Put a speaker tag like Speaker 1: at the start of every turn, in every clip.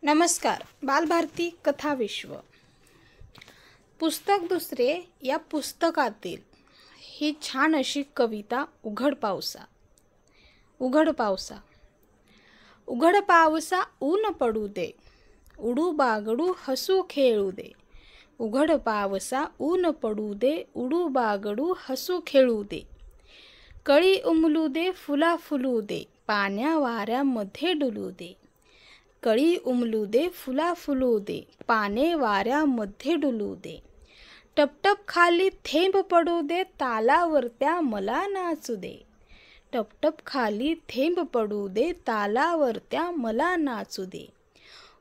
Speaker 1: नमस्कार. बालभारती कथा विश्व पुस्तक दुसरे या पुस्तकातील ही छान अशी कविता उघड पावसा. उघड पावसा. उघड पावसा ऊन पडू दे, उडू बागडू हसू खेळू दे. उघड पावसा ऊन पडू दे, उडू बागडू हसू खेळू दे. कळी उमलू दे, फुला फुलू दे, पाण्या वाऱ्यामध्ये डुलू दे. कळी उमलू दे, फुला फुलू दे, पाने वाऱ्यामध्ये डुलू दे. टपटप खाली थेंब पडू दे, तालावरत्या मला नाचू दे. टपटप खाली थेंब पडू दे, तालावरत्या मला नाचू दे.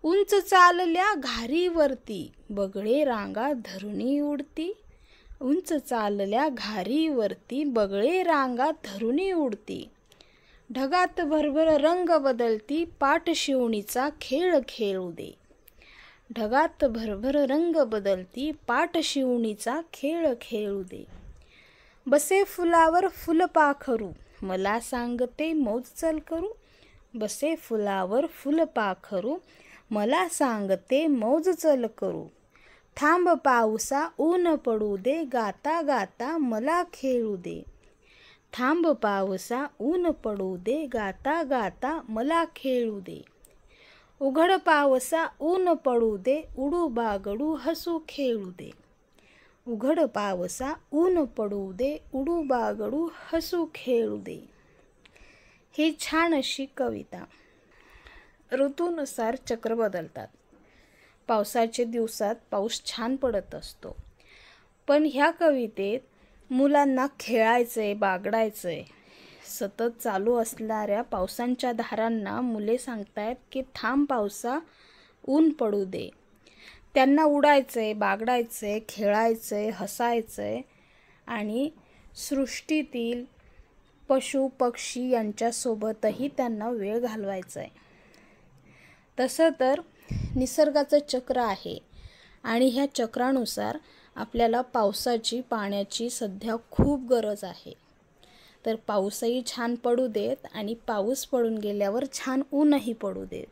Speaker 1: उंच चालल्या घारीवरती, बगळे रांगा धरुणी उडती. उंच चालल्या घारीवरती, बगळे रांगा धरुणी उडती. ढगात भरभर रंग बदलती, पाट शिवणीचा खेळ खेळू दे. ढगात भरभर रंग बदलती, पाट शिवणीचा खेळ खेळू दे. बसे फुलावर फुलपाखरू, मला सांगते मौज चल करू. बसे फुलावर फुलपाखरू, मला सांगते मौज चल करू. थांब पावसा ऊन पडू दे, गाता गाता मला खेळू दे. थांब पावसा ऊन पडू दे, गाता गाता मला खेळू दे. उघड पावसा ऊन पडू दे, उडू बागडू हसू खेळू दे. उघड पावसा ऊन पडू दे, उडू बागडू हसू खेळू दे. ही छान अशी कविता. ऋतूनुसार चक्र बदलतात. पावसाच्या दिवसात पाऊस छान पडत असतो, पण ह्या कवितेत मुलांना खेळायचंय, बागडायचंय. सतत चालू असणाऱ्या पावसांच्या धारांना मुले सांगतायत की थांब पावसा ऊन पडू दे. त्यांना उडायचंय, बागडायचंय, खेळायचंय, हसायचंय आणि सृष्टीतील पशु पक्षी यांच्यासोबतही त्यांना वेळ घालवायचा आहे. तसं तर निसर्गाचं चक्र आहे आणि ह्या चक्रानुसार आपल्याला पावसाची, पाण्याची सध्या खूप गरज आहे. तर पाऊसही छान पडू देत आणि पाऊस पडून गेल्यावर छान ऊनही पडू देत,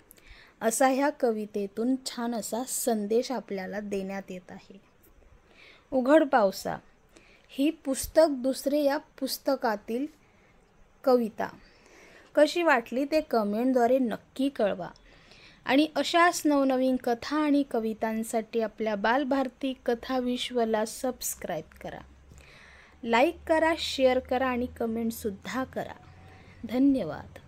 Speaker 1: असा ह्या कवितेतून छान असा संदेश आपल्याला देण्यात येत आहे. उघड पावसा ही पुस्तक दुसरे या पुस्तकातील कविता कशी वाटली ते कमेंटद्वारे नक्की कळवा. आणि अशाच नवनवीन कथा आणि कवितांसाठी आपल्या बालभारती कथा विश्वला सबस्क्राईब करा, लाईक करा, शेअर करा आणि कमेंटसुद्धा करा. धन्यवाद.